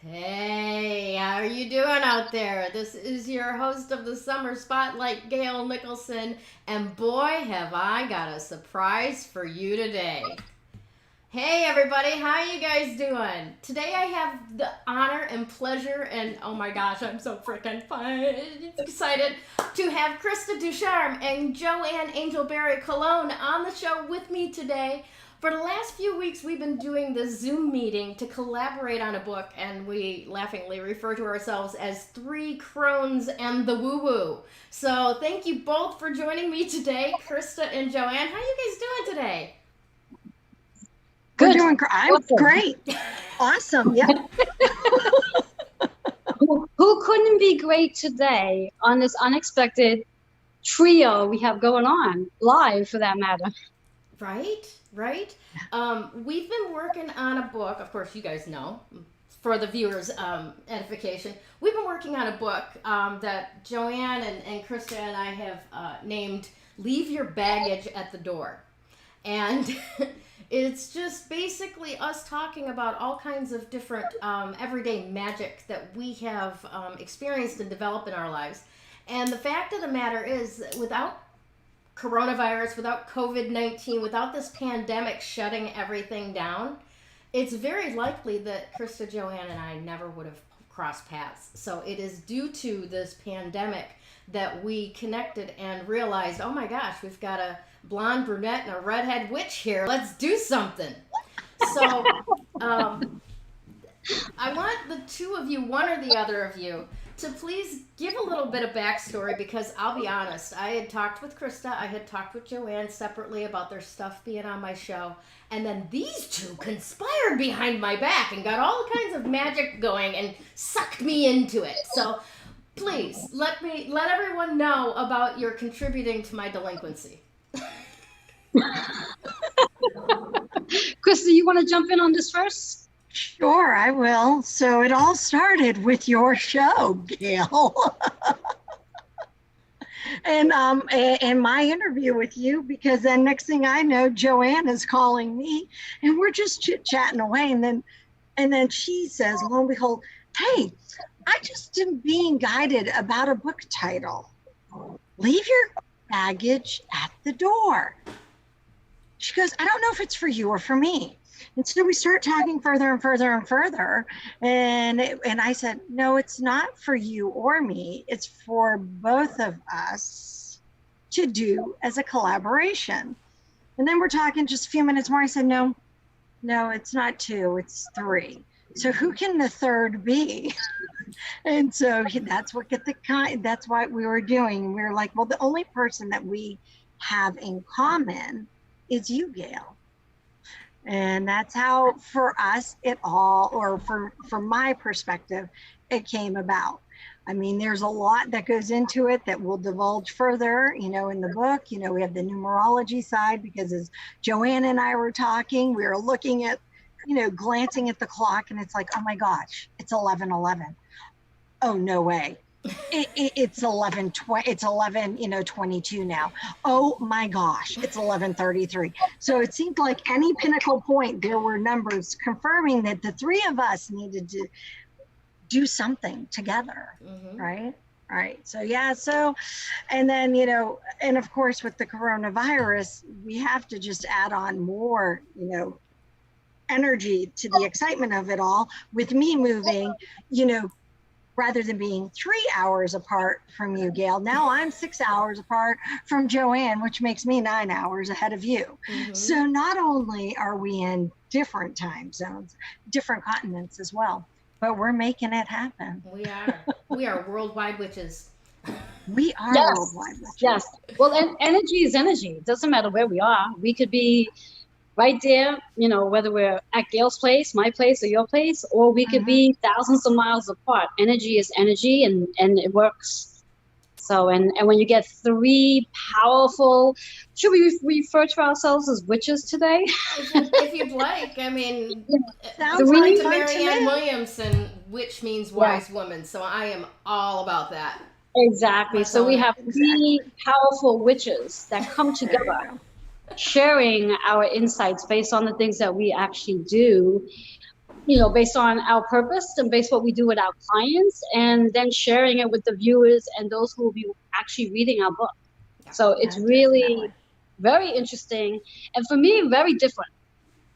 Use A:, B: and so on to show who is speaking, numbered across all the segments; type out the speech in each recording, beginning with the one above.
A: Hey, how are you doing out there? This is your host of the Summer Spotlight, Gayle Nicholson, and boy, have I got a surprise for you today. Hey everybody, how you guys doing? Today I have the honor and pleasure and oh my gosh, I'm so freaking excited to have Krista Ducharme and Joanne BarryColon on the show with me today. For the last few weeks, we've been doing this Zoom meeting to collaborate on a book, and we laughingly refer to ourselves as Three Crones and the WooWoo. So thank you both for joining me today, Krista and Joanne. How are you guys doing today?
B: We're
C: Good.
B: doing. I'm
C: Awesome.
B: great. Awesome. Yeah.
C: Who couldn't be great today on this unexpected trio we have going on live, for that matter?
A: Right. We've been working on a book. Of course, you guys know. For the viewers' edification, we've been working on a book that Joanne and Krista and I have named "Leave Your Baggage at the Door," and it's just basically us talking about all kinds of different everyday magic that we have experienced and developed in our lives. And the fact of the matter is, without coronavirus, without COVID-19, without this pandemic shutting everything down, it's very likely that Krista, Joanne, and I never would have crossed paths. So it is due to this pandemic that we connected and realized, oh my gosh, we've got a blonde brunette and a redhead witch here. Let's do something. So I want the two of you, one or the other of you, to please give a little bit of backstory, because I'll be honest, I had talked with Krista, I had talked with Joanne separately about their stuff being on my show, and then these two conspired behind my back and got all kinds of magic going and sucked me into it. So please let everyone know about your contributing to my delinquency.
C: Krista, you want to jump in on this first?
B: Sure, I will. So it all started with your show, Gayle. and my interview with you, because then next thing I know, Joanne is calling me and we're just chit-chatting away. And then she says, lo and behold, hey, I just am being guided about a book title. Leave your baggage at the door. She goes, I don't know if it's for you or for me. And so we start talking further and further and further. And I said, no, it's not for you or me. It's for both of us to do as a collaboration. And then we're talking just a few minutes more. I said, no, it's not two, it's three. So who can the third be? And so that's what we were doing. We were like, well, the only person that we have in common is you, Gayle. And that's how, for us, it all, or from my perspective, it came about. I mean, there's a lot that goes into it that we'll divulge further, in the book. We have the numerology side, because as Joanne and I were talking, we were looking at, glancing at the clock, and it's like, oh my gosh, it's 11:11. Oh, no way. It's 11:20. It's 11:22 now. Oh my gosh, it's 11:33. So it seemed like any pinnacle point, there were numbers confirming that the three of us needed to do something together, right? So yeah. So, and then and of course with the coronavirus, we have to just add on more, energy to the excitement of it all. With me moving, rather than being 3 hours apart from you, Gayle, now I'm 6 hours apart from Joanne, which makes me 9 hours ahead of you. So not only are we in different time zones, different continents as well, but we're making it happen.
A: We are worldwide witches.
B: We are worldwide witches.
C: Yes. Well, energy is energy. It doesn't matter where we are. We could be right there, whether we're at Gayle's place, my place, or your place, or we could be thousands of miles apart. Energy is energy, and it works. So, and when you get three powerful, should we refer to ourselves as witches today?
A: If you'd like. I mean,
B: sounds
A: like
B: like
A: Marianne Williamson, witch means wise woman. So I am all about that.
C: Exactly. So we have three powerful witches that come together, sharing our insights based on the things that we actually do based on our purpose and based what we do with our clients, and then sharing it with the viewers and those who will be actually reading our book.
A: Yeah.
C: So it's really very interesting, and for me, very different.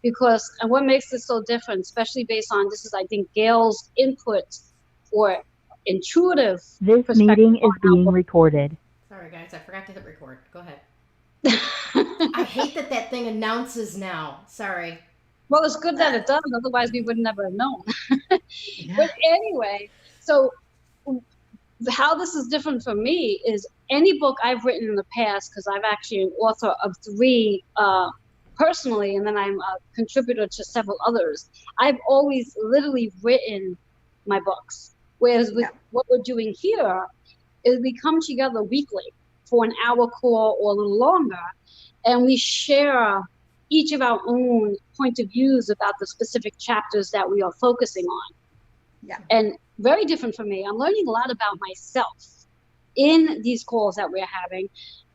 C: Because, and what makes this so different, especially based on, this is, I think, Gayle's input or intuitive
D: This
C: perspective
D: meeting is
C: on our
D: being
C: book.
D: recorded.
A: Sorry, guys, I forgot to hit record. Go ahead. I hate that thing announces now. Sorry.
C: Well, it's good that it does, otherwise we would never have known.
B: Yeah.
C: But anyway, so how this is different for me is any book I've written in the past, because I'm actually an author of 3 personally, and then I'm a contributor to several others. I've always literally written my books. Whereas with what we're doing here is we come together weekly for an hour call or a little longer, and we share each of our own point of views about the specific chapters that we are focusing on.
B: Yeah.
C: And very different for me. I'm learning a lot about myself in these calls that we're having.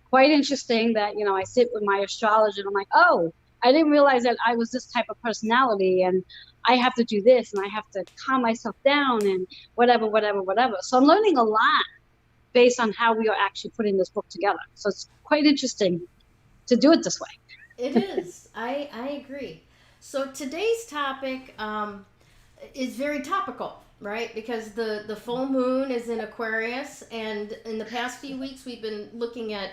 C: Quite interesting that, I sit with my astrologer and I'm like, oh, I didn't realize that I was this type of personality, and I have to do this, and I have to calm myself down, and whatever. So I'm learning a lot based on how we are actually putting this book together. So it's quite interesting to do it this way.
A: It is. I agree. So today's topic is very topical, right? Because the full moon is in Aquarius, and in the past few weeks we've been looking at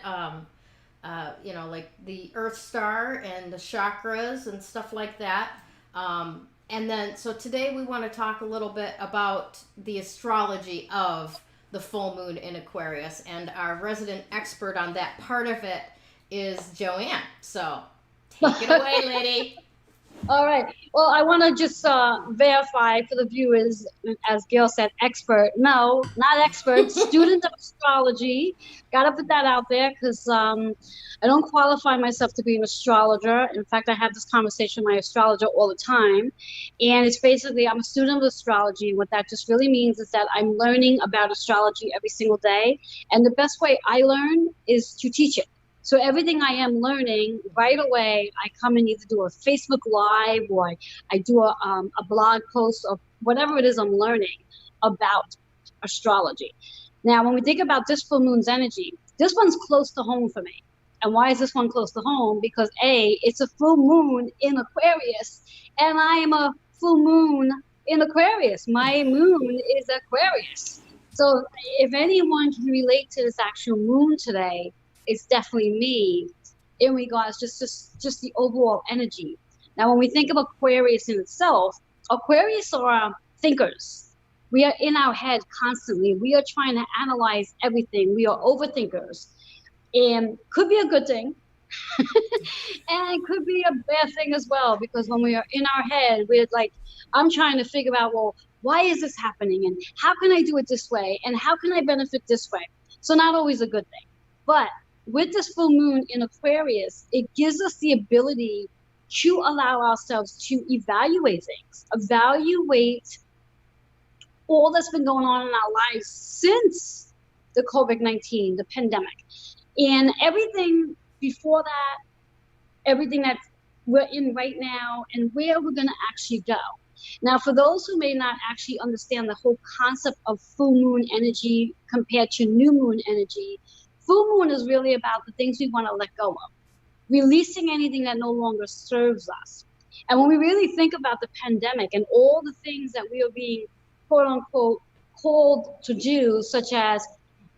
A: like the Earth star and the chakras and stuff like that. And then so today we want to talk a little bit about the astrology of the full moon in Aquarius, and our resident expert on that part of it is Joanne. So take it away, lady.
C: All right. Well, I want to just verify for the viewers, as Gayle said, expert. No, not expert. Student of astrology. Got to put that out there because I don't qualify myself to be an astrologer. In fact, I have this conversation with my astrologer all the time. And it's basically, I'm a student of astrology. What that just really means is that I'm learning about astrology every single day. And the best way I learn is to teach it. So everything I am learning right away, I come and either do a Facebook Live or I do a blog post of whatever it is I'm learning about astrology. Now, when we think about this full moon's energy, this one's close to home for me. And why is this one close to home? Because A, it's a full moon in Aquarius, and I am a full moon in Aquarius. My moon is Aquarius. So if anyone can relate to this actual moon today, it's definitely me in regards just the overall energy. Now, when we think of Aquarius in itself, Aquarius are thinkers. We are in our head constantly. We are trying to analyze everything. We are overthinkers. And could be a good thing. And it could be a bad thing as well, because when we are in our head, we're like, I'm trying to figure out, well, why is this happening? And how can I do it this way? And how can I benefit this way? So not always a good thing. But with this full moon in Aquarius, it gives us the ability to allow ourselves to evaluate things, evaluate all that's been going on in our lives since the COVID-19, the pandemic, and everything before that, everything that we're in right now, and where we're going to actually go. Now, for those who may not actually understand the whole concept of full moon energy compared to new moon energy, full moon is really about the things we want to let go of, releasing anything that no longer serves us. And when we really think about the pandemic and all the things that we are being, quote unquote, called to do, such as,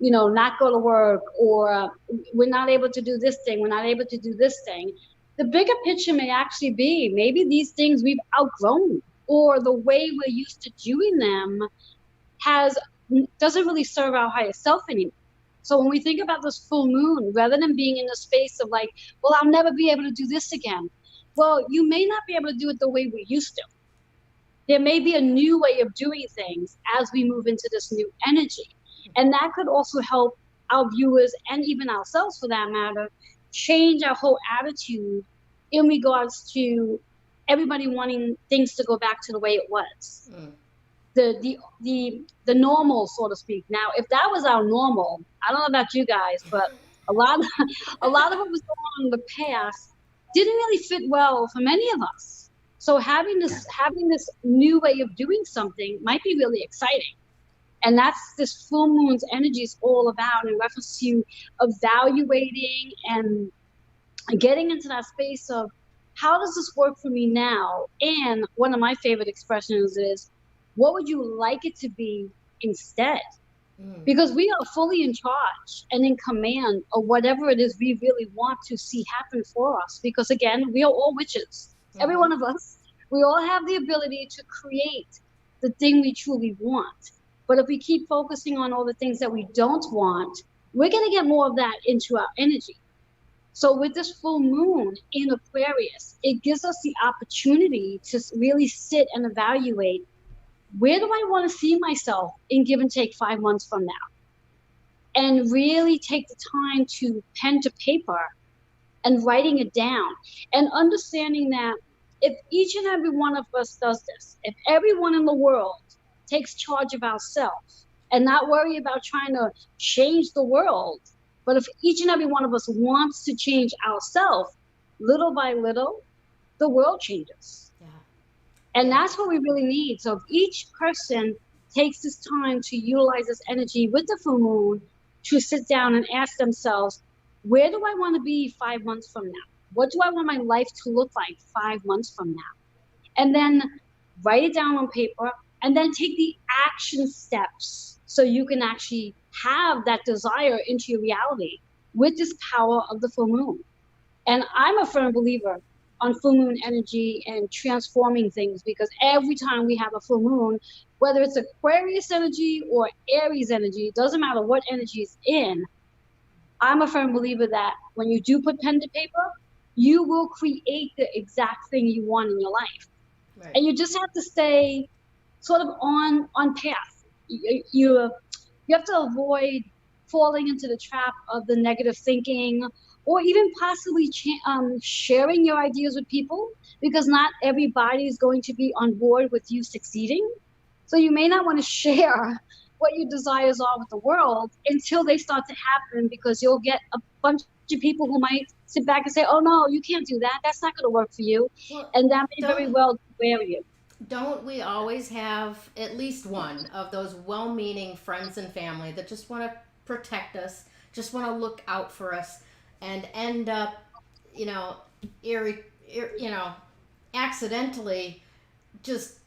C: not go to work, or we're not able to do this thing, we're not able to do this thing, the bigger picture may actually be maybe these things we've outgrown, or the way we're used to doing them doesn't really serve our higher self anymore. So when we think about this full moon, rather than being in the space of like, well, I'll never be able to do this again. Well, you may not be able to do it the way we used to. There may be a new way of doing things as we move into this new energy. And that could also help our viewers, and even ourselves for that matter, change our whole attitude in regards to everybody wanting things to go back to the way it was. The normal, so to speak. Now, if that was our normal, I don't know about you guys, but a lot of what was going on in the past didn't really fit well for many of us. So having this new way of doing something might be really exciting. And that's this full moon's energy is all about, in reference to evaluating and getting into that space of, how does this work for me now? And one of my favorite expressions is, what would you like it to be instead? Because we are fully in charge and in command of whatever it is we really want to see happen for us. Because again, we are all witches. Every one of us, we all have the ability to create the thing we truly want. But if we keep focusing on all the things that we don't want, we're going to get more of that into our energy. So with this full moon in Aquarius, it gives us the opportunity to really sit and evaluate, where do I want to see myself in give and take 5 months from now? And really take the time to pen to paper and writing it down, and understanding that if each and every one of us does this, if everyone in the world takes charge of ourselves and not worry about trying to change the world, but if each and every one of us wants to change ourselves, little by little, the world changes. Yeah. And that's what we really need. So if each person takes this time to utilize this energy with the full moon to sit down and ask themselves, where do I want to be 5 months from now? What do I want my life to look like 5 months from now? And then write it down on paper, and then take the action steps so you can actually have that desire into your reality with this power of the full moon. And I'm a firm believer on full moon energy and transforming things, because every time we have a full moon, whether it's Aquarius energy or Aries energy, it doesn't matter what energy is in, I'm a firm believer that when you do put pen to paper, you will create the exact thing you want in your life. Right. And you just have to stay sort of on path. You have to avoid falling into the trap of the negative thinking, or even possibly sharing your ideas with people, because not everybody is going to be on board with you succeeding. So you may not want to share what your desires are with the world until they start to happen, because you'll get a bunch of people who might sit back and say, oh no, you can't do that. That's not going to work for you. Well, and that may very well derail you.
A: Don't we always have at least one of those well-meaning friends and family that just want to protect us, just want to look out for us, and end up, accidentally just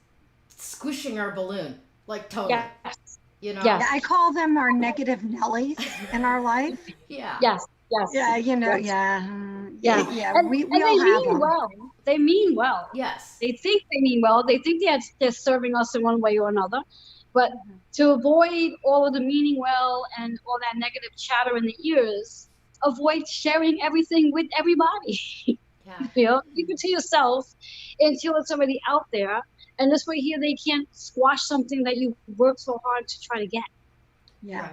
A: squishing our balloon, like totally.
C: Yes.
B: Yeah, I call them our negative Nellies in our life.
A: Yeah.
C: Yes.
B: Yeah,
C: Yeah.
B: We
C: and
B: all
C: they
B: have
C: mean
B: them.
C: well. They mean well.
A: Yes.
C: They think they mean well. They think they're serving us in one way or another. But to avoid all of the meaning well and all that negative chatter in the ears, avoid sharing everything with everybody.
A: Yeah.
C: Keep it to yourself until it's already out there. And this way here, they can't squash something that you worked so hard to try to get.
B: Yeah.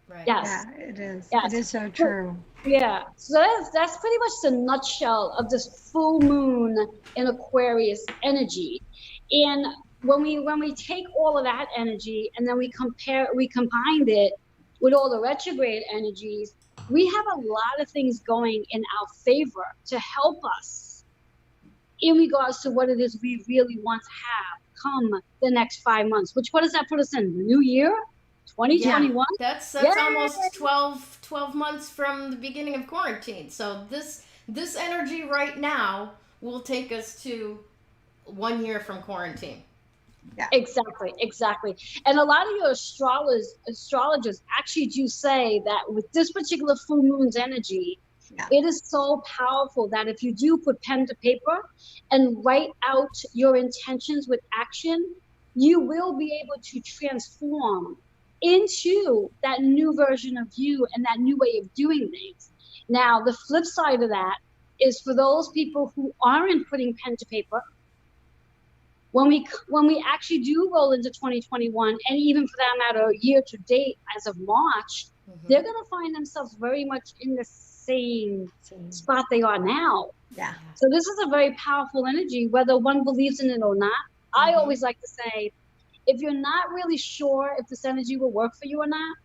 A: Right.
C: Yes.
B: Yeah, it is.
C: Yes.
B: It is so true.
C: Yeah. So that's pretty much the nutshell of this full moon in Aquarius energy. And when we take all of that energy and then we combined it with all the retrograde energies, we have a lot of things going in our favor to help us in regards to what it is we really want to have come the next 5 months. What does that put us in? The new year? 2021?
A: Yeah, that's almost 12 months from the beginning of quarantine. So this energy right now will take us to 1 year from quarantine.
C: Yeah. Exactly. And a lot of your astrologers actually do say that with this particular full moon's energy, it is so powerful that if you do put pen to paper and write out your intentions with action, you will be able to transform into that new version of you and that new way of doing things. Now, the flip side of that is for those people who aren't putting pen to paper, when we actually do roll into 2021, and even for that matter, year to date as of March, they're going to find themselves very much in the same spot they are now.
B: Yeah.
C: So this is a very powerful energy, whether one believes in it or not. I always like to say, if you're not really sure if this energy will work for you or not,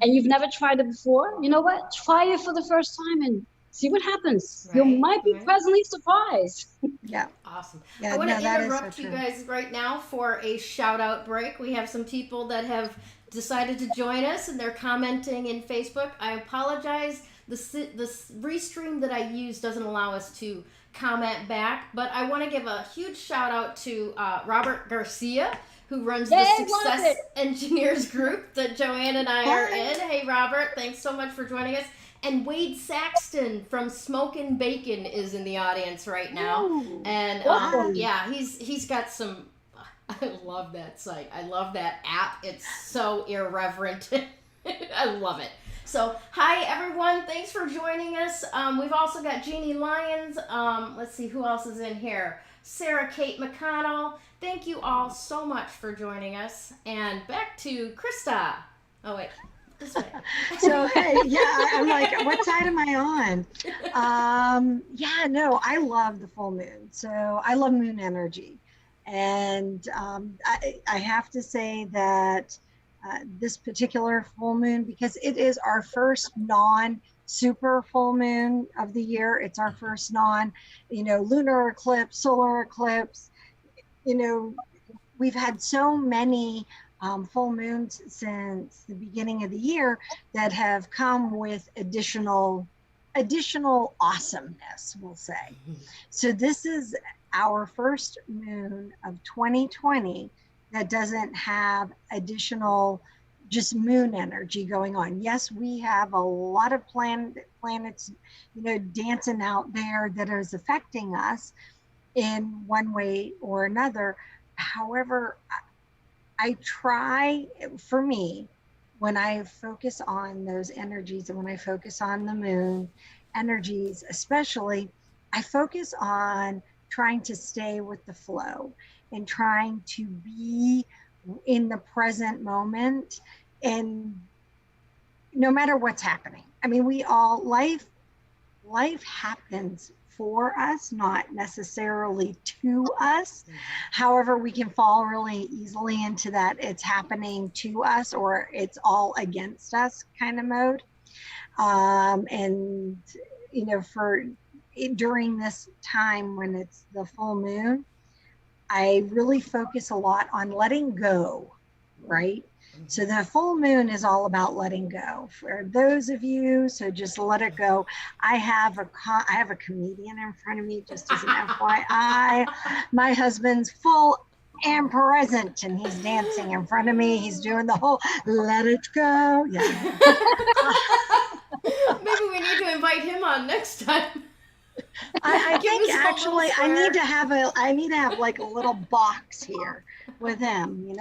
C: and you've never tried it before, you know what? Try it for the first time and See what happens.
A: Right,
C: You might be
A: right.
C: pleasantly surprised.
B: Yeah.
A: Awesome.
B: Yeah,
A: I want
B: no,
A: to
B: that is so
A: interrupt you
B: true.
A: guys right now for a shout out break. We have some people that have decided to join us and they're commenting in Facebook. I apologize. The restream that I use doesn't allow us to comment back, but I want to give a huge shout out to Robert Garcia, who runs the Success Engineers group that Joanne and I are in. Hey, Robert, thanks so much for joining us. And Wade Saxton from Smokin' Bacon is in the audience right now.
B: Ooh,
A: And
C: awesome.
A: yeah, he's got some. I love that site. I love that app. It's so irreverent. I love it. So, hi everyone. Thanks for joining us. We've also got Jeannie Lyons. Let's see who else is in here. Sarah Kate McConnell. Thank you all so much for joining us. And back to Krista. Oh wait. This way.
B: So hey, yeah, I'm like, what side am I on? Yeah, no, I love the full moon. So I love moon energy. And I have to say that this particular full moon, because it is our first non-super full moon of the year. It's our first lunar eclipse, solar eclipse. We've had so many full moons since the beginning of the year that have come with additional awesomeness, we'll say. So this is our first moon of 2020 that doesn't have additional just moon energy going on. Yes, we have a lot of planets, dancing out there that is affecting us in one way or another. However, I try, for me, when I focus on those energies and when I focus on the moon energies, especially, I focus on trying to stay with the flow and trying to be in the present moment. And no matter what's happening, I mean, life happens for us, not necessarily to us. However, we can fall really easily into that it's happening to us or it's all against us kind of mode. And during this time when it's the full moon, I really focus a lot on letting go, right? So the full moon is all about letting go. For those of you, so just let it go. I have a comedian in front of me, just as an FYI. My husband's full and present, and he's dancing in front of me. He's doing the whole let it go. Yeah.
A: Maybe we need to invite him on next time.
B: I think actually I need to have like a little box here with him,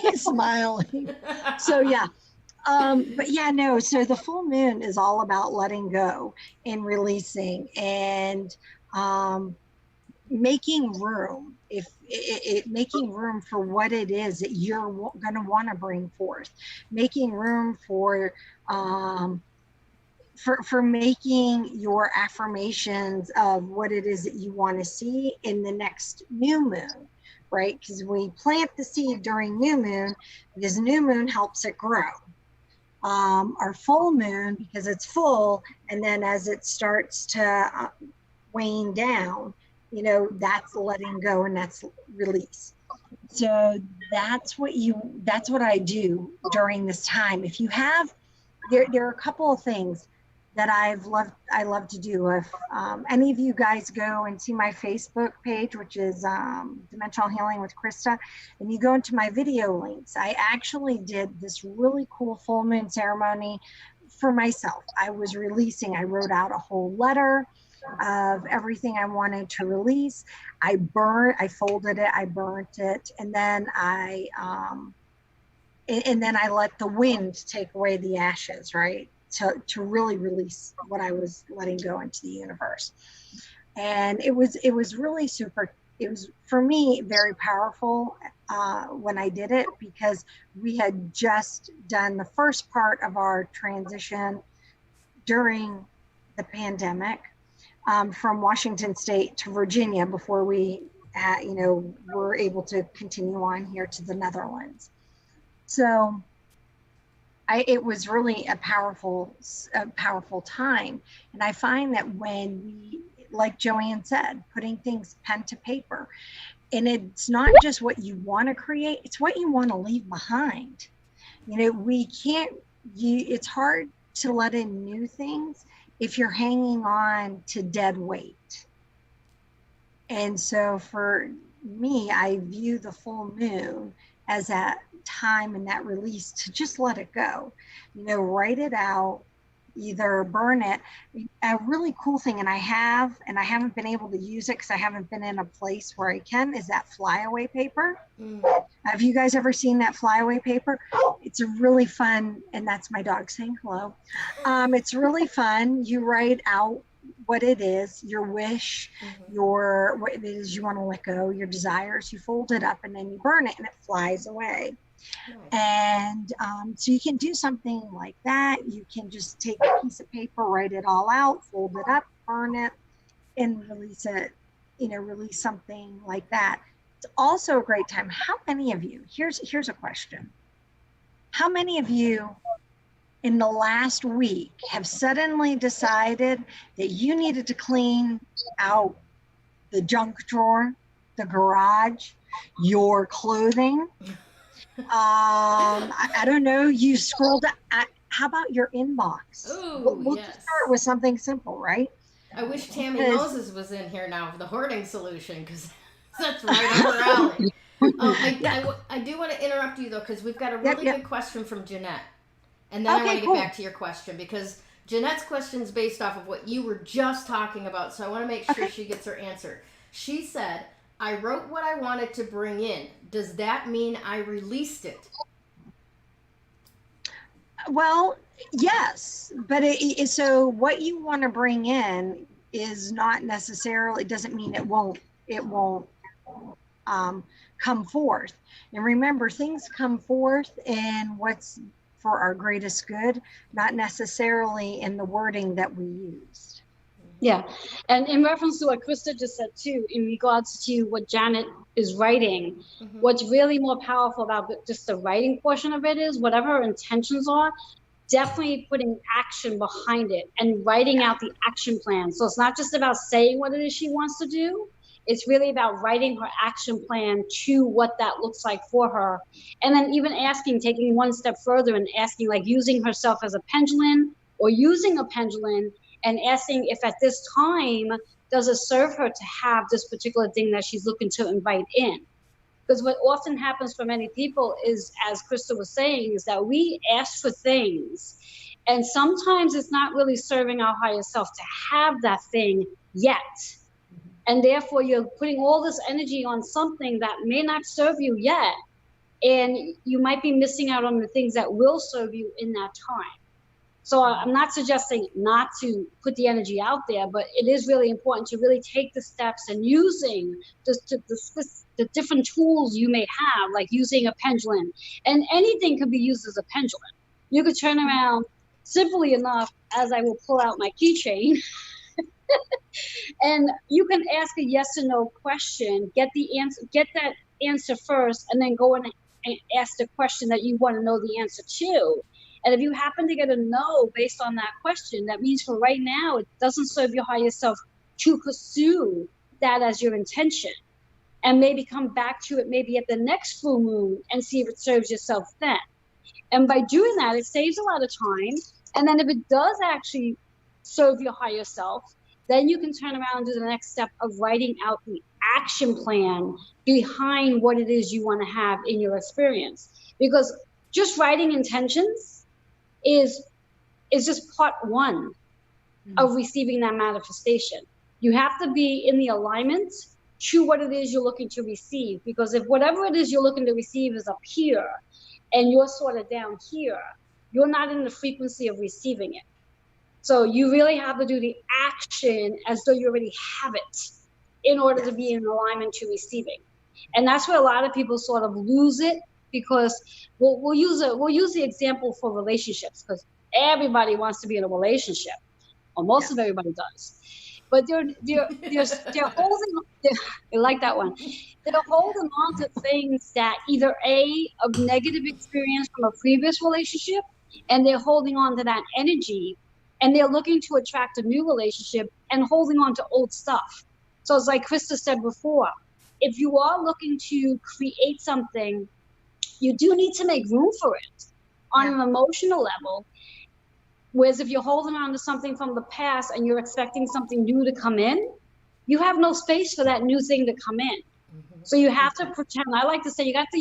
B: He's smiling. So yeah. But yeah, no, so the full moon is all about letting go and releasing and making room. Making room for what it is that you're going to want to bring forth, making room for making your affirmations of what it is that you want to see in the next new moon, right? Because we plant the seed during new moon because new moon helps it grow. Our full moon, because it's full, and then as it starts to wane down, that's letting go and that's release. So that's what I do during this time. If you have, there are a couple of things that I love to do. If any of you guys go and see my Facebook page, which is Dimensional Healing with Krista, and you go into my video links, I actually did this really cool full moon ceremony for myself. I wrote out a whole letter of everything I wanted to release. I folded it, I burnt it, and then I let the wind take away the ashes, right? To really release what I was letting go into the universe. And it was really super. It was, for me, very powerful when I did it, because we had just done the first part of our transition during the pandemic from Washington State to Virginia before we were able to continue on here to the Netherlands. So it was really a powerful time. And I find that when we, like Joanne said, putting things pen to paper, and it's not just what you want to create, it's what you want to leave behind. You know, we can't, it's hard to let in new things if you're hanging on to dead weight. And so for me, I view the full moon as that time and that release to just let it go. You know, write it out, either burn it. A really cool thing, and I haven't been able to use it because I haven't been in a place where I can, is that flyaway paper. Have you guys ever seen that flyaway paper? It's a really fun, and that's my dog saying hello. It's really fun. You write out what it is, your wish, what it is you want to let go, your desires. You fold it up and then you burn it and it flies away. And so you can do something like that. You can just take a piece of paper, write it all out, fold it up, burn it, and release it, you know, release something like that. It's also a great time. How many of you, here's a question. How many of you in the last week have suddenly decided that you needed to clean out the junk drawer, the garage, your clothing? I don't know, you scrolled at, how about your inbox? We'll
A: yes.
B: just start with something simple, right?
A: I wish Tammy Moses was in here now for the hoarding solution, because that's right up her alley. I do want to interrupt you though, because we've got a really good question from Jeanette. And then I want to get back to your question, because Jeanette's question is based off of what you were just talking about. So I want to make sure she gets her answer. She said, I wrote what I wanted to bring in. Does that mean I released it?
B: Well, yes, but so what you want to bring in is not necessarily, doesn't mean it won't come forth. And remember, things come forth in what's for our greatest good, not necessarily in the wording that we used.
C: Yeah, and in reference to what Krista just said too, in regards to what Janet is writing, what's really more powerful about just the writing portion of it is whatever her intentions are, definitely putting action behind it and writing out the action plan. So it's not just about saying what it is she wants to do. It's really about writing her action plan to what that looks like for her. And then even asking, taking one step further and asking, like using herself as a pendulum or using a pendulum and asking if at this time, does it serve her to have this particular thing that she's looking to invite in? Because what often happens for many people is, as Krista was saying, is that we ask for things and sometimes it's not really serving our higher self to have that thing yet. And therefore you're putting all this energy on something that may not serve you yet. And you might be missing out on the things that will serve you in that time. So I'm not suggesting not to put the energy out there, but it is really important to really take the steps and using the different tools you may have, like using a pendulum. And anything could be used as a pendulum. You could turn around simply enough, as I will pull out my keychain, and you can ask a yes or no question, get that answer first, and then go and ask the question that you want to know the answer to. And if you happen to get a no based on that question, that means for right now, it doesn't serve your higher self to pursue that as your intention. And maybe come back to it maybe at the next full moon and see if it serves yourself then. And by doing that, it saves a lot of time. And then if it does actually serve your higher self, then you can turn around and do the next step of writing out the action plan behind what it is you want to have in your experience. Because just writing intentions is just part one of receiving that manifestation. You have to be in the alignment to what it is you're looking to receive. Because if whatever it is you're looking to receive is up here and you're sort of down here, you're not in the frequency of receiving it. So you really have to do the action as though you already have it in order to be in alignment to receiving. And that's where a lot of people sort of lose it, because we'll use the example for relationships, because everybody wants to be in a relationship, or most of everybody does. But they're holding, I like that one. They're holding on to things that either a negative experience from a previous relationship, and they're holding on to that energy, and they're looking to attract a new relationship and holding on to old stuff. So it's like Krista said before, if you are looking to create something, you do need to make room for it on an emotional level. Whereas if you're holding on to something from the past and you're expecting something new to come in, you have no space for that new thing to come in. So you have to pretend. I like to say you have to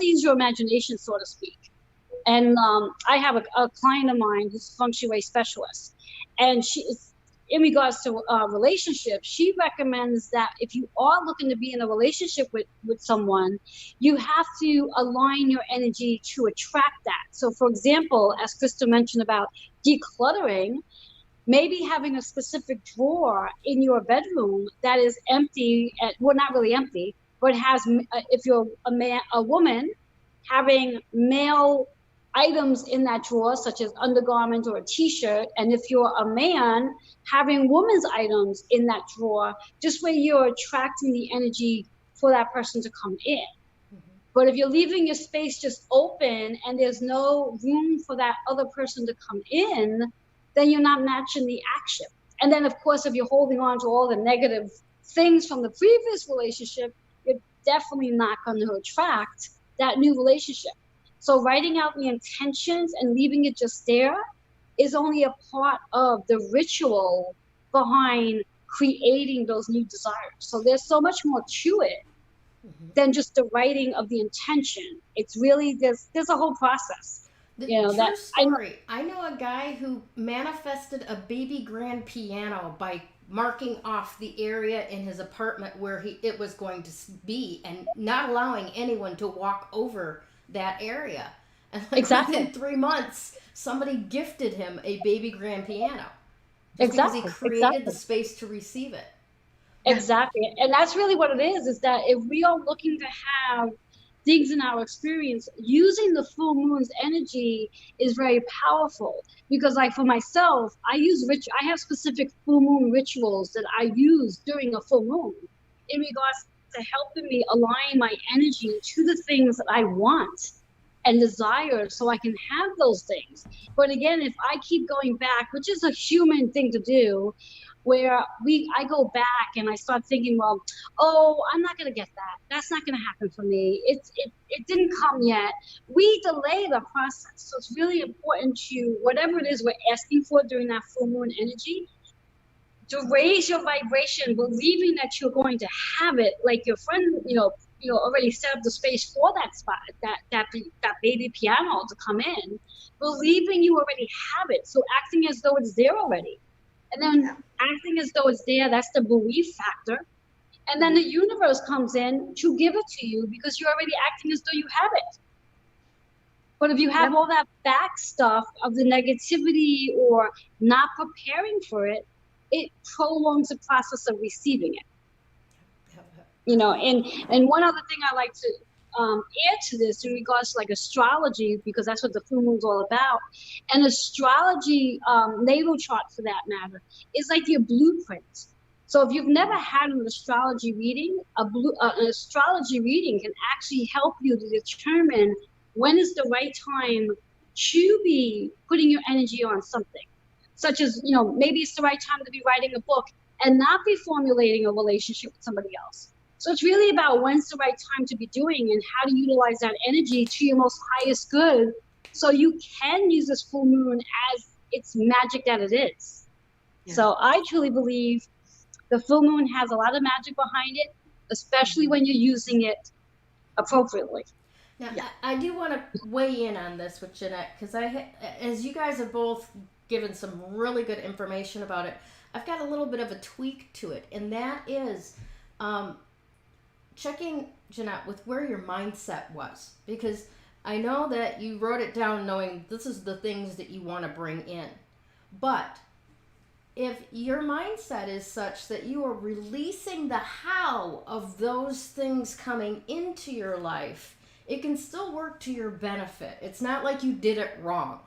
C: use your imagination, so to speak. And I have a client of mine who's a feng shui specialist, and she, in regards to relationships, she recommends that if you are looking to be in a relationship with someone, you have to align your energy to attract that. So, for example, as Krista mentioned about decluttering, maybe having a specific drawer in your bedroom that is empty, well, not really empty, but has, if you're a woman, having male items in that drawer, such as undergarment or a t-shirt, and if you're a man, having women's items in that drawer, just where you're attracting the energy for that person to come in. But if you're leaving your space just open and there's no room for that other person to come in, then you're not matching the action. And then, of course, if you're holding on to all the negative things from the previous relationship, you're definitely not going to attract that new relationship. So writing out the intentions and leaving it just there is only a part of the ritual behind creating those new desires. So there's so much more to it than just the writing of the intention. It's really, there's a whole process.
A: True story. I know a guy who manifested a baby grand piano by marking off the area in his apartment where it was going to be, and not allowing anyone to walk over that area. And within 3 months, somebody gifted him a baby grand piano. Because he created the space to receive it.
C: Exactly. And that's really what it is that if we are looking to have things in our experience, using the full moon's energy is very powerful. Because like for myself, I have specific full moon rituals that I use during a full moon in regards to helping me align my energy to the things that I want and desire, so I can have those things. But again, if I keep going back, which is a human thing to do, where I go back and I start thinking, well, I'm not going to get that. That's not going to happen for me. It didn't come yet. We delay the process. So it's really important to, whatever it is we're asking for during that full moon energy, to raise your vibration, believing that you're going to have it, like your friend, already set up the space for that spot, that baby piano to come in, believing you already have it. So acting as though it's there already. And then acting as though it's there, that's the belief factor. And then the universe comes in to give it to you because you're already acting as though you have it. But if you have all that back stuff of the negativity or not preparing for it, it prolongs the process of receiving it. And one other thing I like to add to this in regards to like astrology, because that's what the full moon's all about. And astrology, natal chart for that matter, is like your blueprint. So if you've never had an astrology reading, an astrology reading can actually help you to determine when is the right time to be putting your energy on something. Such as, maybe it's the right time to be writing a book and not be formulating a relationship with somebody else. So it's really about when's the right time to be doing and how to utilize that energy to your most highest good, so you can use this full moon as its magic that it is. Yeah. So I truly believe the full moon has a lot of magic behind it, especially when you're using it appropriately.
A: Now, I do want to weigh in on this with Jeanette, because as you guys have both given some really good information about it, I've got a little bit of a tweak to it, and that is checking, Jeanette, with where your mindset was, because I know that you wrote it down knowing this is the things that you want to bring in. But if your mindset is such that you are releasing the how of those things coming into your life, it can still work to your benefit. It's not like you did it wrong,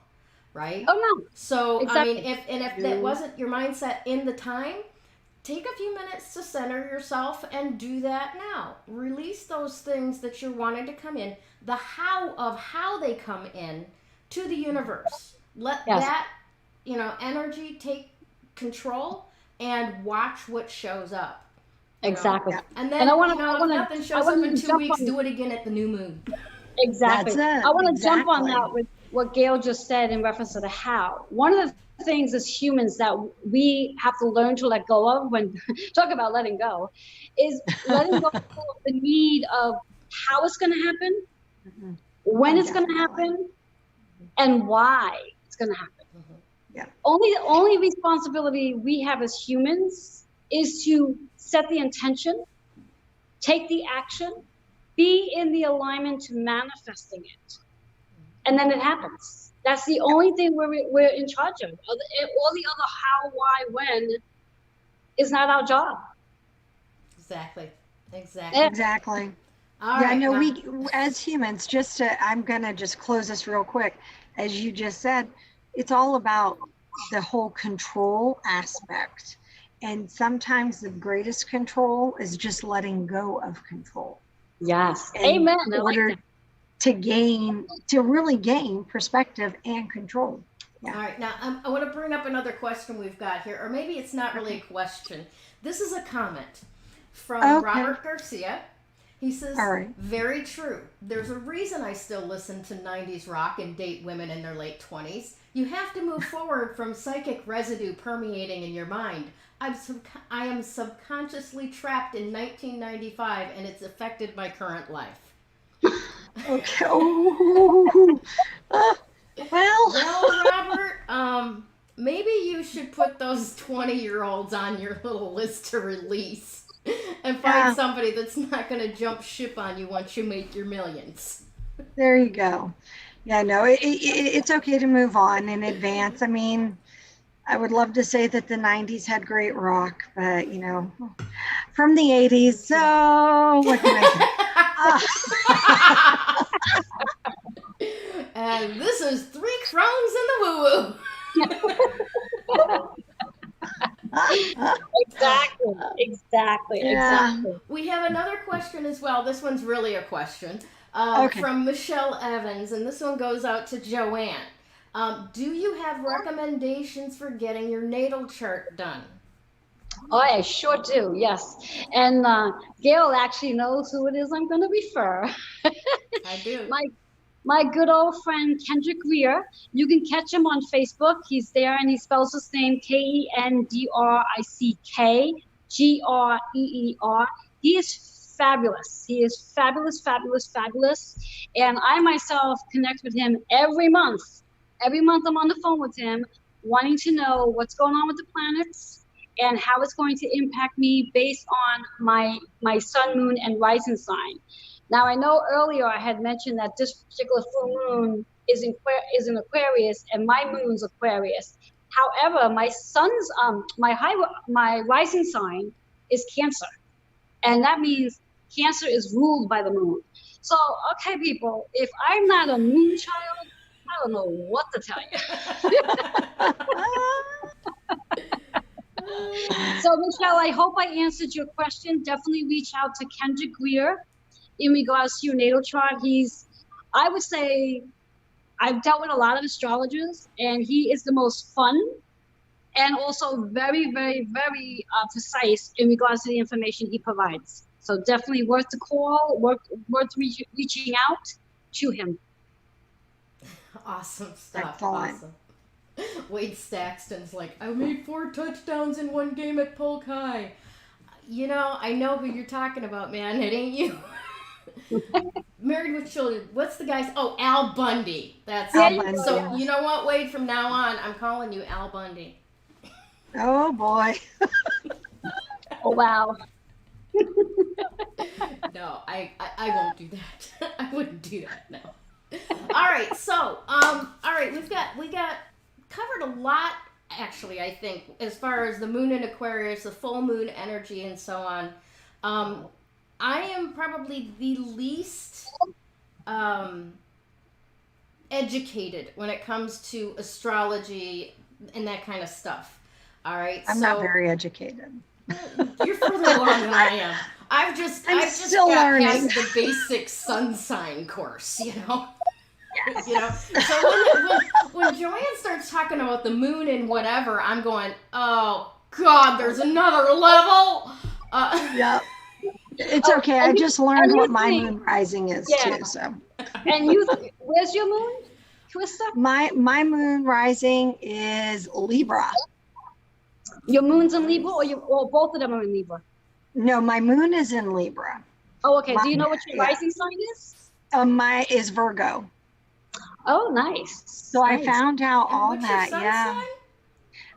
A: right?
C: Oh, no.
A: So, exactly. if that wasn't your mindset in the time, take a few minutes to center yourself and do that now. Release those things that you're wanting to come in. The how of how they come in, to the universe. Let
C: Yes.
A: that, energy take control and watch what shows up.
C: Exactly.
B: Yeah.
A: And then,
C: And
A: if nothing shows up in 2 weeks, do it again at the new moon.
C: Exactly.
B: That's it.
C: I want to jump on
B: Exactly.
C: that with what Gayle just said in reference to the how. One of the things as humans that we have to learn to let go of when talk about letting go is letting go of the need of how it's going to happen,
B: Mhm.
C: when it's going to
B: Definitely.
C: happen, and why it's going to happen.
B: Yeah.
C: Only responsibility we have as humans is to set the intention, take the action, be in the alignment to manifesting it, and then it happens. That's the only thing we're in charge of. All the other how, why, when is not our job.
A: Exactly.
C: Yeah.
B: Exactly.
A: All
B: Yeah,
A: right.
B: no,
A: now-
B: we as humans, I'm gonna just close this real quick. As you just said, it's all about the whole control aspect. And sometimes the greatest control is just letting go of control.
C: Yes.
B: In
C: Amen. I like
B: order
C: that.
B: to really gain perspective and control.
A: All right, now I want to bring up another question we've got here, or maybe it's not really a question. This is a comment from
B: Okay.
A: Robert Garcia. He says,
B: All right.
A: very true. There's a reason I still listen to 90s rock and date women in their late 20s. You have to move forward from psychic residue permeating in your mind. I am subconsciously trapped in 1995, and it's affected my current life.
B: Okay. Oh,
A: Well, Robert, maybe you should put those 20-year-olds on your little list to release and find
B: Yeah.
A: somebody that's not going to jump ship on you once you make your millions.
B: there you go. Yeah, no, it's okay to move on in advance. I mean, I would love to say that the 90s had great rock, but from the 80s. So what can I say?
A: And this is 3 Crones in the WooWoo.
C: Exactly.
B: Yeah.
A: We have another question as well. This one's really a question
B: Okay.
A: from Michelle Evans, and this one goes out to Joanne. Do you have recommendations for getting your natal chart done?
C: Oh, I sure do. Yes. And Gayle actually knows who it is I'm going to refer.
A: I do.
C: My good old friend Kendrick Greer. You can catch him on Facebook. He's there, and he spells his name KENDRICKGREER. He is fabulous. He is fabulous, fabulous, fabulous. And I myself connect with him every month. Every month I'm on the phone with him, wanting to know what's going on with the planets and how it's going to impact me based on my sun, moon, and rising sign. Now, I know earlier I had mentioned that this particular full moon is in Aquarius and my moon's Aquarius. However, my sun's my rising sign is Cancer, and that means Cancer is ruled by the moon. So, okay, people, if I'm not a moon child, I don't know what to tell you. So, Michelle, I hope I answered your question. Definitely reach out to Kendrick Greer in regards to your natal chart. I would say, I've dealt with a lot of astrologers, and he is the most fun and also very, very, very precise in regards to the information he provides. So definitely worth the call, worth reaching out to him.
A: Awesome stuff.
B: Excellent.
A: Awesome. Wade Staxton's like, I made 4 touchdowns in one game at Polk High. I know who you're talking about, man. It ain't you. Married with Children. What's the guy's? Oh, Al Bundy. That's
B: Al
A: it.
B: Bundy.
A: So you know what, Wade? From now on, I'm calling you Al Bundy.
B: Oh boy.
C: Oh, wow.
A: No, I won't do that. I wouldn't do that. No. All right. So all right, we got covered a lot. Actually, I think as far as the moon in Aquarius, the full moon energy, and so on. I am probably the least educated when it comes to astrology and that kind of stuff. All right,
B: I'm not very educated.
A: You're further along than I am. I've just
B: I'm
A: got
B: still learning.
A: past the basic sun sign course,
B: Yes.
A: You know, so when Joanne starts talking about the moon and whatever, I'm going, oh God, there's another level.
B: Yep. It's okay. I just learned what my moon rising is too. So.
C: And you, where's your moon, Krista?
B: My moon rising is Libra.
C: Your moon's in Libra, or both of them are in Libra?
B: No, my moon is in Libra.
C: Oh, okay. Do you know what your rising sign is?
B: My is Virgo.
C: Oh, nice.
B: So
C: nice.
B: I found out
A: And
B: all
A: what's
B: that.
A: your sun
B: Yeah.
A: sign?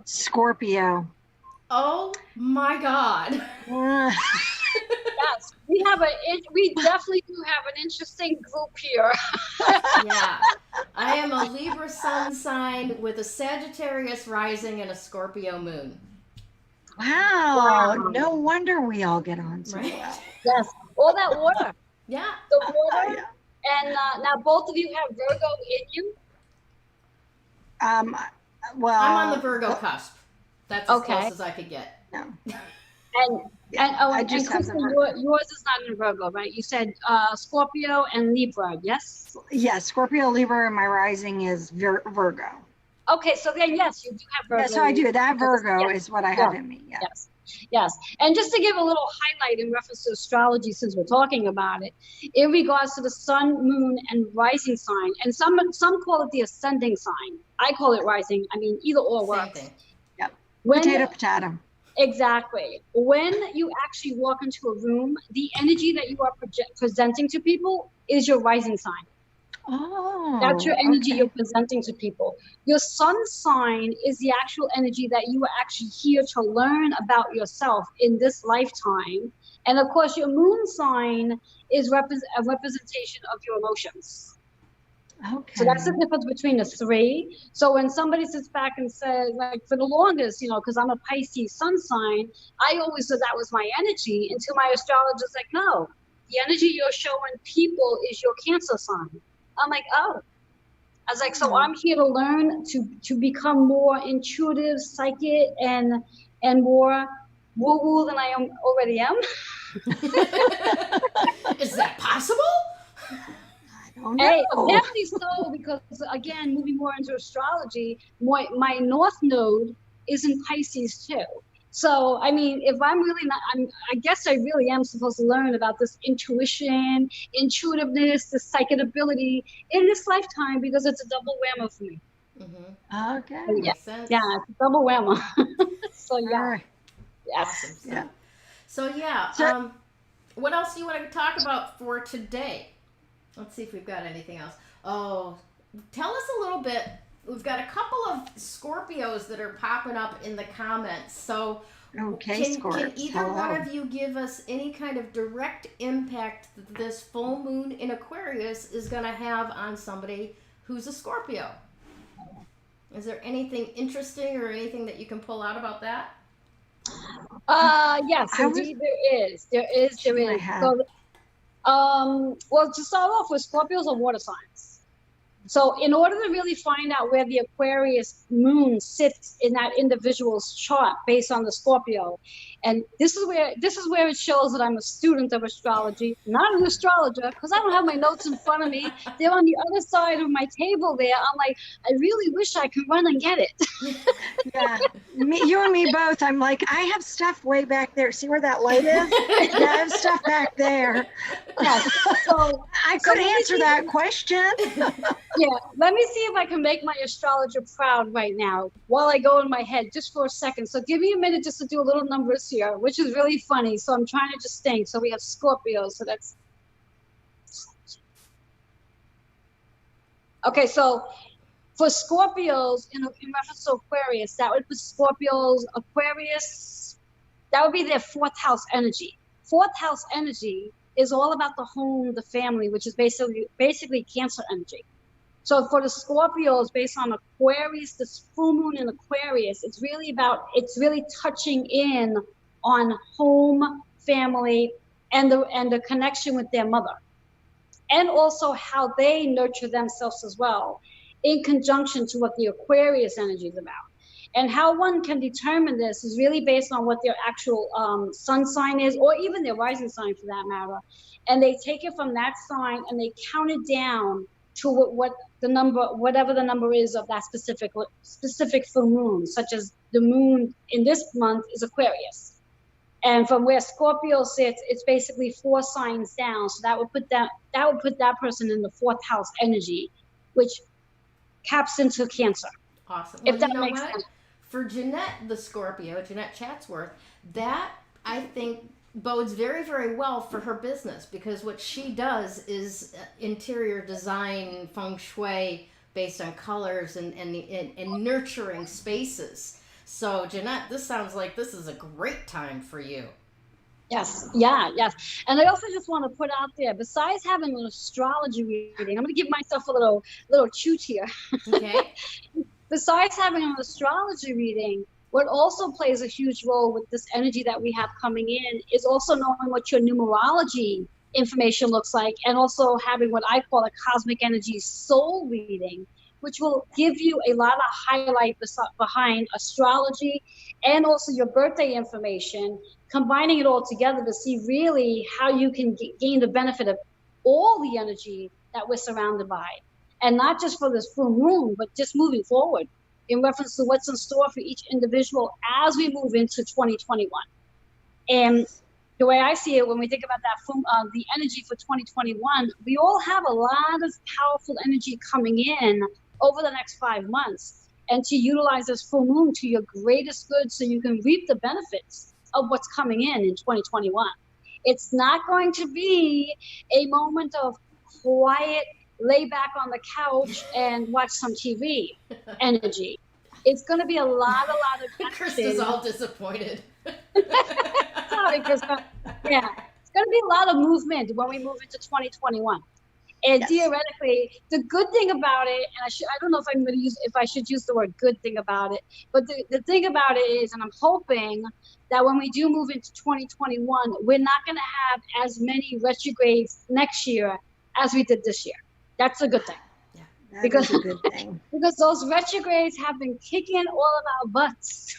B: Scorpio.
A: Oh my God.
C: Yes, we definitely do have an interesting group here.
A: Yeah. I am a Libra sun sign with a Sagittarius rising and a Scorpio moon.
B: Wow. No wonder we all get on so well.
C: Yes, all that water.
A: Yeah.
C: The water. Yeah. And now both of you have Virgo in you?
B: Well,
A: I'm on the Virgo cusp. That's as close as I could get.
B: No.
C: I just have yours is not in Virgo, right? You said Scorpio and Libra, yes?
B: Yes, Scorpio, Libra, and my rising is Virgo.
C: Okay, so then yes, you do have Virgo.
B: Yeah, so I do. That Virgo is what I have in me. Yeah.
C: Yes. And just to give a little highlight in reference to astrology, since we're talking about it, in regards to the sun, moon, and rising sign, and some call it the ascending sign. I call it rising. I mean, either or works.
A: Same thing.
B: Yep. Potato.
C: Exactly. When you actually walk into a room, the energy that you are presenting to people is your rising sign.
B: Oh,
C: that's your energy you're presenting to people. Your sun sign is the actual energy that you are actually here to learn about yourself in this lifetime. And of course, your moon sign is a representation of your emotions.
B: Okay.
C: So that's the difference between the three. So when somebody sits back and says, like for the longest, because I'm a Pisces sun sign, I always said that was my energy until my astrologer's like, no, the energy you're showing people is your Cancer sign. I'm like, oh. I was like, so I'm here to learn to become more intuitive, psychic, and more woo-woo than I already am.
A: Is that possible?
B: I don't know.
C: Hey, apparently so, because again, moving more into astrology, my North Node is in Pisces too. So, I mean, if I'm really not, I guess I really am supposed to learn about this intuition, intuitiveness, the psychic ability in this lifetime, because it's a double whammy for me.
B: Mm-hmm. Okay.
C: So, yeah, it's a double whammy. So, yeah.
B: Right.
C: Yes.
A: Awesome. So, what else do you want to talk about for today? Let's see if we've got anything else. Oh, tell us a little bit. We've got a couple of Scorpios that are popping up in the comments. So can either one of you give us any kind of direct impact that this full moon in Aquarius is going to have on somebody who's a Scorpio? Is there anything interesting or anything that you can pull out about that?
C: Yes, indeed there is. There is. So, well, to start off with, Scorpios are water signs. So in order to really find out where the Aquarius moon sits in that individual's chart based on the Scorpio, and this is where it shows that I'm a student of astrology, not an astrologer, because I don't have my notes in front of me. They're on the other side of my table there. I'm like, I really wish I could run and get it.
B: Yeah, you and me both. I'm like, I have stuff way back there. See where that light is? Yeah, I have stuff back there.
C: Yes. So
B: I could answer that question.
C: Yeah, let me see if I can make my astrologer proud right now while I go in my head just for a second. So give me a minute just to do a little numbers here, which is really funny. So I'm trying to just think. So we have Scorpio. So that's okay. So for Scorpios in reference to Aquarius, that would put Scorpios, Aquarius, that would be their fourth house energy. Fourth house energy is all about the home, the family, which is basically Cancer energy. So for the Scorpios, based on Aquarius, this full moon in Aquarius, it's really touching in on home, family, and the connection with their mother, and also how they nurture themselves as well, in conjunction to what the Aquarius energy is about. And how one can determine this is really based on what their actual sun sign is, or even their rising sign for that matter. And they take it from that sign and they count it down to what the number, whatever the number is of that specific full moon, such as the moon in this month is Aquarius. And from where Scorpio sits, it's basically 4 signs down. So that would put that person in the 4th house energy, which caps into Cancer.
A: Awesome.
C: If
A: Well,
C: that
A: you know
C: makes
A: what?
C: sense.
A: For Jeanette, the Scorpio, Jeanette Chatsworth, that I think bodes very, very well for her business, because what she does is interior design, feng shui, based on colors and nurturing spaces. So Jeanette, this sounds like this is a great time for you.
C: Yes, yes. And I also just want to put out there, besides having an astrology reading, I'm going to give myself a little toot here.
A: Okay.
C: Besides having an astrology reading, what also plays a huge role with this energy that we have coming in is also knowing what your numerology information looks like, and also having what I call a cosmic energy soul reading, which will give you a lot of highlight behind astrology and also your birthday information, combining it all together to see really how you can gain the benefit of all the energy that we're surrounded by. And not just for this full moon, but just moving forward in reference to what's in store for each individual as we move into 2021. And the way I see it, when we think about that, the energy for 2021, we all have a lot of powerful energy coming in over the next 5 months, and to utilize this full moon to your greatest good so you can reap the benefits of what's coming in 2021. It's not going to be a moment of quiet, lay back on the couch and watch some TV energy. It's going to be a lot of
A: Krista's all disappointed.
C: Sorry, Krista. Yeah, it's going to be a lot of movement when we move into 2021. And yes, theoretically, the good thing about it, and I don't know if I should use the word good thing about it, but the thing about it is, and I'm hoping that when we do move into 2021, we're not going to have as many retrogrades next year as we did this year. That's a good thing.
B: Yeah, that's a good thing.
C: Because those retrogrades have been kicking all of our butts.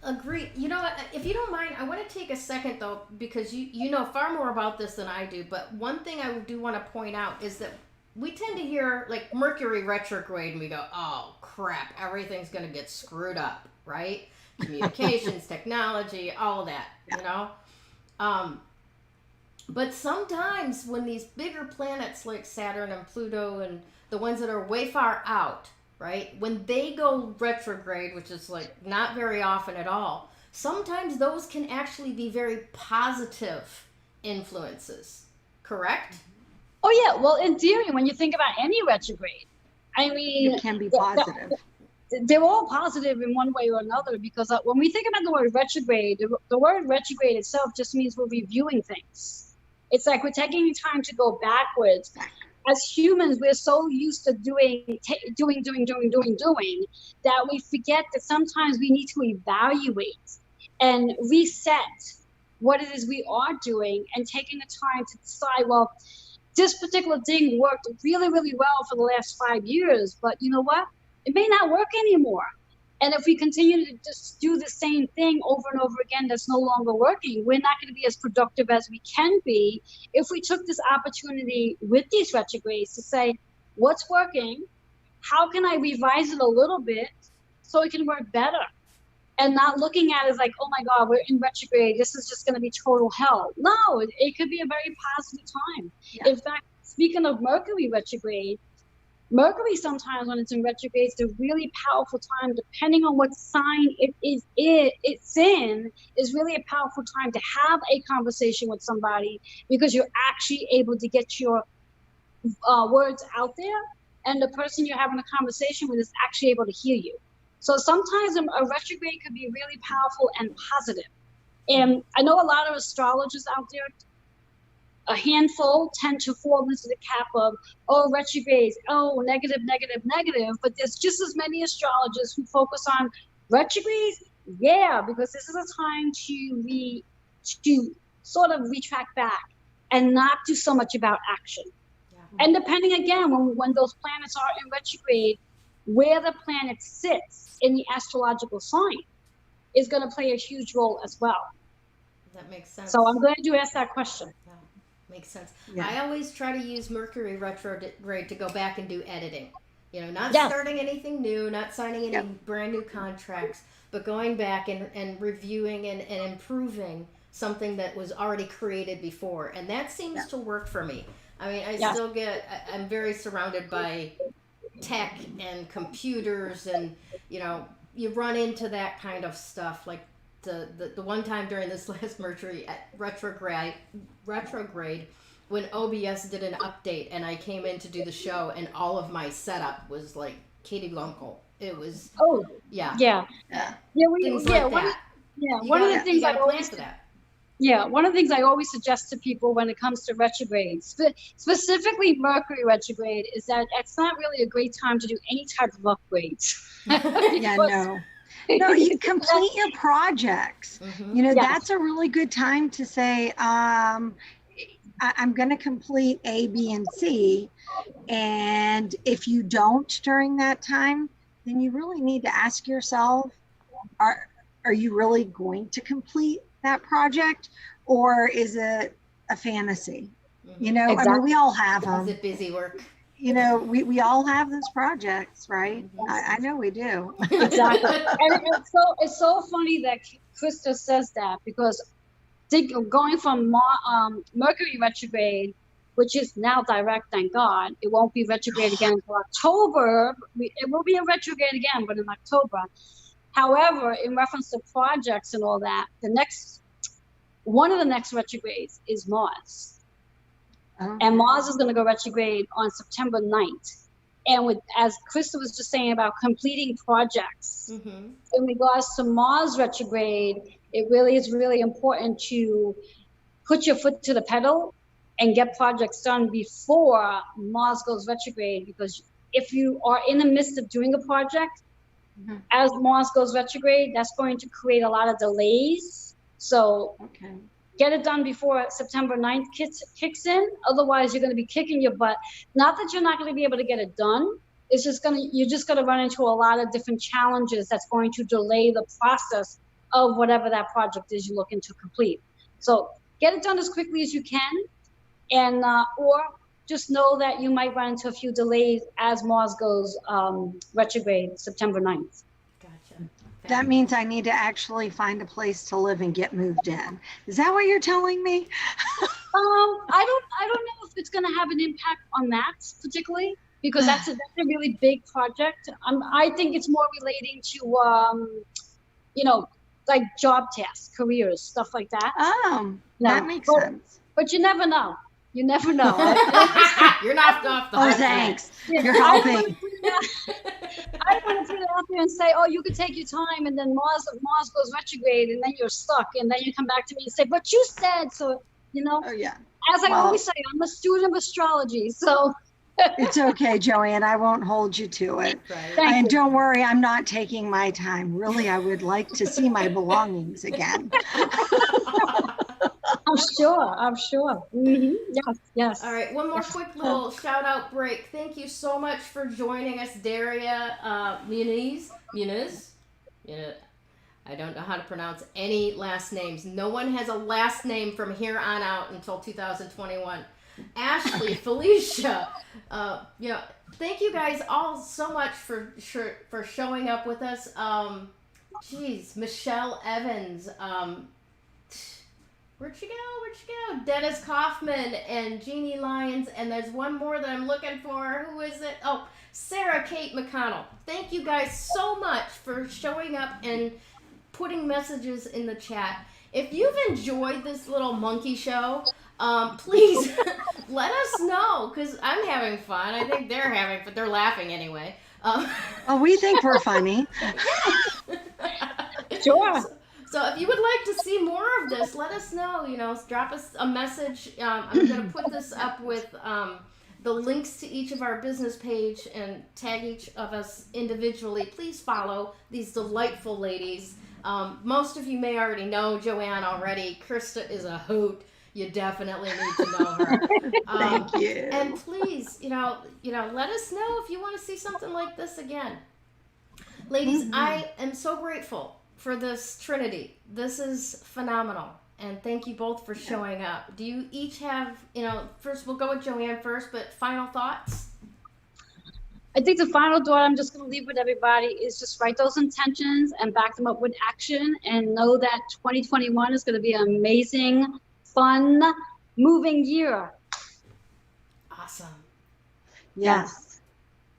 A: Agree. You know what? If you don't mind, I want to take a second though, because you know far more about this than I do. But one thing I do want to point out is that we tend to hear like Mercury retrograde, and we go, "Oh crap, everything's going to get screwed up," right? Communications, technology, all of that, you know. But sometimes when these bigger planets like Saturn and Pluto and the ones that are way far out, right? When they go retrograde, which is like not very often at all, sometimes those can actually be very positive influences, correct?
C: Oh yeah, well in theory, when you think about any retrograde, I mean,
B: it can be positive.
C: They're all positive in one way or another, because when we think about the word retrograde, the word retrograde itself just means we're reviewing things. It's like we're taking time to go backwards. As humans, we're so used to doing that we forget that sometimes we need to evaluate and reset what it is we are doing, and taking the time to decide, well, this particular thing worked really, really well for the last 5 years, but you know what? It may not work anymore. And if we continue to just do the same thing over and over again that's no longer working, we're not going to be as productive as we can be if we took this opportunity with these retrogrades to say, what's working? How can I revise it a little bit so it can work better? And not looking at it as like, oh my God, we're in retrograde, this is just going to be total hell. No, it could be a very positive time. Yeah. In fact, speaking of Mercury retrograde, Mercury sometimes when it's in retrograde, it's a really powerful time, depending on what sign it's in, is really a powerful time to have a conversation with somebody, because you're actually able to get your words out there, and the person you're having a conversation with is actually able to hear you. So sometimes a retrograde could be really powerful and positive. And I know a lot of astrologers out there, a handful tend to fall into the cap of, oh, retrogrades, oh, negative, but there's just as many astrologers who focus on retrogrades. Yeah, because this is a time to sort of retract back and not do so much about action. Yeah. And depending again, when those planets are in retrograde, where the planet sits in the astrological sign is going to play a huge role as well.
A: That makes sense.
C: So I'm glad you asked that question.
A: Yeah. Makes sense.
B: Yeah.
A: I always try to use Mercury retrograde to go back and do editing. Not
C: Yes.
A: starting anything new, not signing any
B: Yep.
A: brand new contracts, but going back and reviewing and improving something that was already created before. And that seems to work for me. I mean,
C: Yes.
A: I'm very surrounded by tech and computers, and you run into that kind of stuff. Like the one time during this last Mercury retrograde when OBS did an update and I came in to do the show and all of my setup was like Katie Blanco. It was
C: Yeah.
B: Yeah.
A: things like that.
C: One of the things I
A: plan
C: always
A: for that.
C: Yeah, one of the things I always suggest to people when it comes to retrogrades, specifically Mercury retrograde, is that it's not really a great time to do any type of upgrades.
B: Yeah, no, you complete your projects.
A: Mhm.
B: That's a really good time to say, I'm going to complete A, B, and C. And if you don't during that time, then you really need to ask yourself, are you really going to complete that project, or is it a fantasy?
A: Mhm.
B: I mean, we all have
A: Is
B: them.
A: it busy work?
B: We all have those projects, right?
A: Mhm.
B: I know we do.
C: Exactly. And it's so funny that Krista says that, because going from Mercury retrograde, which is now direct, thank God, it won't be retrograde again until October. It will be a retrograde again, but in October. However, in reference to projects and all that, one of the next retrogrades is Mars.
B: Oh.
C: And Mars is going to go retrograde on September 9th. And as Krista was just saying about completing projects,
A: Mhm.
C: in regards to Mars retrograde, it really is really important to put your foot to the pedal and get projects done before Mars goes retrograde. Because if you are in the midst of doing a project, as Mars goes retrograde, that's going to create a lot of delays. So get it done before September 9th kicks in. Otherwise, you're going to be kicking your butt. Not that you're not going to be able to get it done. You're just going to run into a lot of different challenges that's going to delay the process of whatever that project is you're looking to complete. So get it done as quickly as you can, and or just know that you might run into a few delays as Mars goes retrograde September 9th.
A: Gotcha.
B: That means I need to actually find a place to live and get moved in. Is that what you're telling me?
C: I don't know if it's going to have an impact on that particularly, because that's a really big project. I think it's more relating to like job tasks, careers, stuff like that.
B: That makes sense.
C: But you never know. You never know.
A: You're knocked off the
B: Oh,
A: hook.
B: thanks.
C: Yeah,
B: You're helping.
C: I don't want to put it out there and say, oh, you can take your time, and then Mars goes retrograde, and then you're stuck, and then you come back to me and say, but you said so.
B: Oh, yeah.
C: As I always say, I'm a student of astrology, so.
B: It's okay, Joanne. I won't hold you to it.
A: Right.
C: Thank
B: And
C: you.
B: don't worry, I'm not taking my time. Really, I would like to see my belongings again.
C: I'm sure. Mm-hmm. Yes.
A: All right, one more quick little shout out break. Thank you so much for joining us, Daria Muniz. I don't know how to pronounce any last names. No one has a last name from here on out until 2021. Ashley, Felicia, thank you guys all so much for showing up with us. Michelle Evans, where'd she go? Dennis Kaufman and Jeannie Lyons, and there's one more that I'm looking for. Who is it? Oh, Sarah Kate McConnell. Thank you guys so much for showing up and putting messages in the chat. If you've enjoyed this little monkey show, please let us know, because I'm having fun. I think they're having fun. They're laughing anyway.
B: Oh, we think we're funny.
C: Sure.
A: So if you would like to see more of this, let us know. Drop us a message. I'm going to put this up with the links to each of our business page and tag each of us individually. Please follow these delightful ladies. Most of you may already know Joanne already. Krista is a hoot. You definitely need to know her.
B: Thank you.
A: And please, let us know if you want to see something like this again. Ladies, I am so grateful for this trinity. This is phenomenal. And thank you both for showing up. Do you each have, first we'll go with Joanne first, but final thoughts?
C: I think the final thought I'm just going to leave with everybody is just write those intentions and back them up with action, and know that 2021 is going to be an amazing, fun, moving year.
A: Awesome.
B: Yes.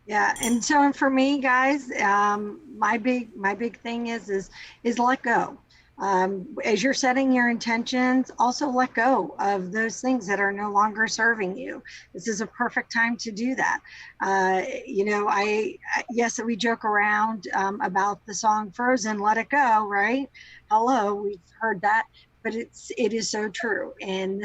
B: Yeah. And so for me, guys, my big thing is let go. As you're setting your intentions, also let go of those things that are no longer serving you. This is a perfect time to do that. Yes, we joke around about the song Frozen, Let It Go, right? Hello, we've heard that, but it is so true. And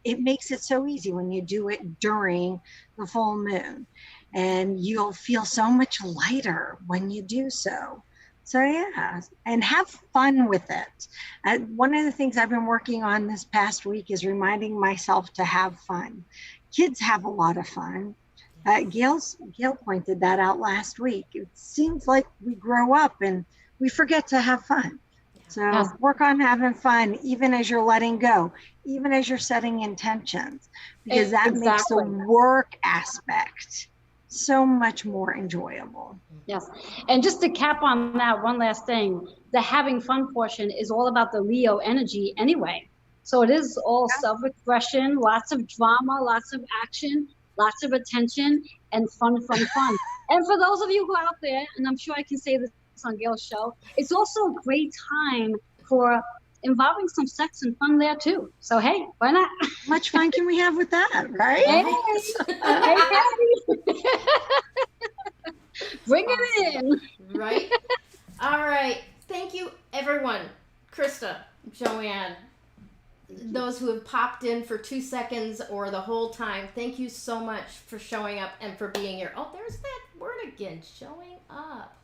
B: it makes it so easy when you do it during the full moon, and you'll feel so much lighter when you do so. So yeah, and have fun with it. One of the things I've been working on this past week is reminding myself to have fun. Kids have a lot of fun. Gail pointed that out last week. It seems like we grow up and we forget to have fun. So work on having fun, even as you're letting go, even as you're setting intentions, because that makes the work aspect so much more enjoyable.
C: Yes. And just to cap on that, one last thing, the having fun portion is all about the Leo energy anyway. So it is all self-expression, lots of drama, lots of action, lots of attention, and fun. And for those of you who are out there, and I'm sure I can say this on Gail's show, it's also a great time for involving some sex and fun there too. So hey, why not?
B: How much fun can we have with that, right?
C: Hey. Bring it in.
A: Right? All right. Thank you, everyone. Krista, Joanne, those who have popped in for 2 seconds or the whole time, thank you so much for showing up and for being here. Oh, there's that word again, showing up.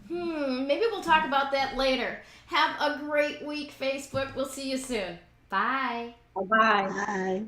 A: Maybe we'll talk about that later. Have a great week, Facebook. We'll see you soon. Bye.
C: Bye-bye.
B: Bye.